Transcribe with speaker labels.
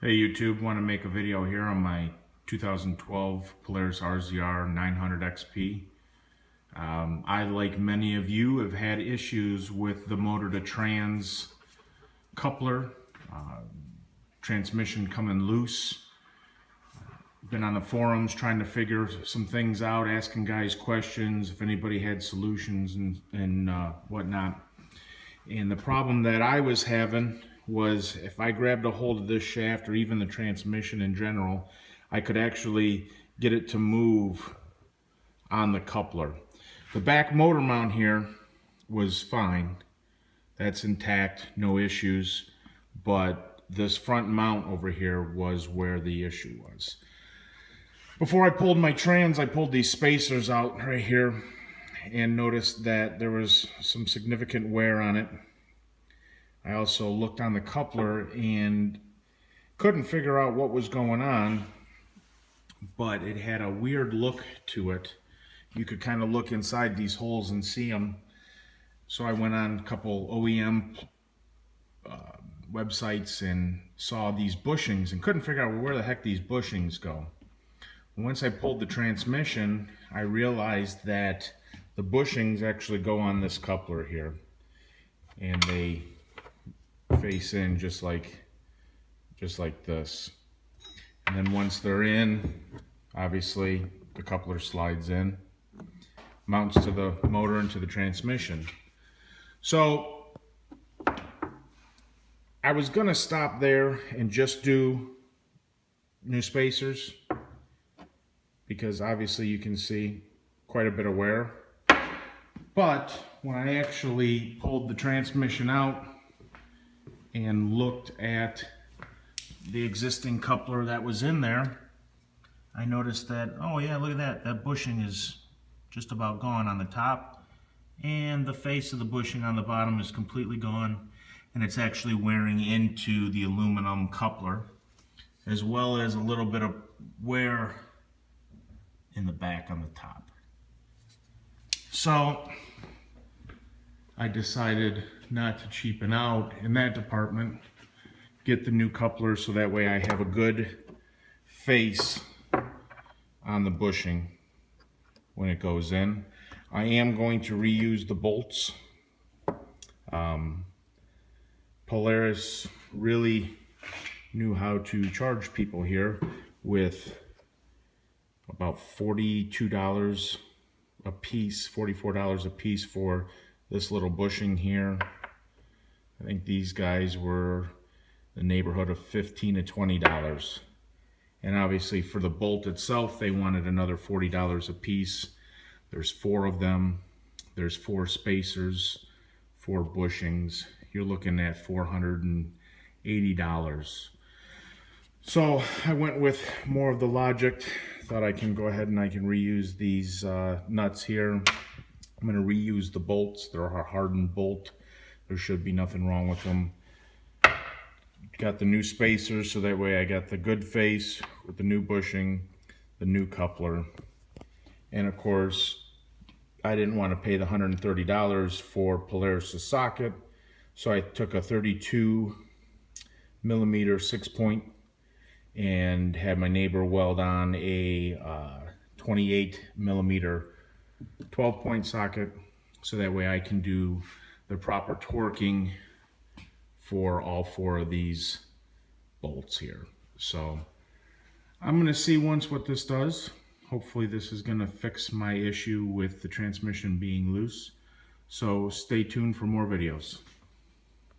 Speaker 1: Hey YouTube, want to make a video here on my 2012 Polaris RZR 900 XP. I, like many of you, have had issues with the motor to trans coupler, transmission coming loose. Been on the forums trying to figure some things out, asking guys questions if anybody had solutions and whatnot. And the problem that I was having was if I grabbed a hold of this shaft or even the transmission in general, I could actually get it to move on the coupler. The back motor mount here was fine. That's intact, no issues. But this front mount over here was where the issue was. Before I pulled my trans, I pulled these spacers out right here and noticed that there was some significant wear on it. I also looked on the coupler and couldn't figure out what was going on, but it had a weird look to it. You could kind of look inside these holes and see them. So I went on a couple OEM websites and saw these bushings and couldn't figure out where the heck these bushings go. Once I pulled the transmission, I realized that the bushings actually go on this coupler here, and they face in just like this. And then once they're in, obviously the coupler slides in, mounts to the motor and to the transmission. So I was gonna stop there and just do new spacers, because obviously you can see quite a bit of wear. But when I actually pulled the transmission out and looked at the existing coupler that was in there, I noticed that, oh yeah, look at that, that bushing is just about gone on the top, and the face of the bushing on the bottom is completely gone, and it's actually wearing into the aluminum coupler, as well as a little bit of wear in the back on the top. So I decided not to cheapen out in that department, get the new coupler so that way I have a good face on the bushing when it goes in. I am going to reuse the bolts. Polaris really knew how to charge people here with about $42 a piece, $44 a piece for this little bushing here. I think these guys were the neighborhood of $15 to $20. And obviously for the bolt itself, they wanted another $40 a piece. There's 4 of them. There's 4 spacers, 4 bushings. You're looking at $480. So I went with more of the logic. Thought I can go ahead and I can reuse these nuts here. I'm going to reuse the bolts. They're a hardened bolt. There should be nothing wrong with them. Got the new spacers, so that way I got the good face with the new bushing, the new coupler. And of course, I didn't want to pay the $130 for Polaris' socket, so I took a 32 millimeter 6-point and had my neighbor weld on a 28 millimeter 12-point socket, so that way I can do the proper torquing for all 4 of these bolts here. So I'm going to see once what this does. Hopefully this is going to fix my issue with the transmission being loose. So stay tuned for more videos.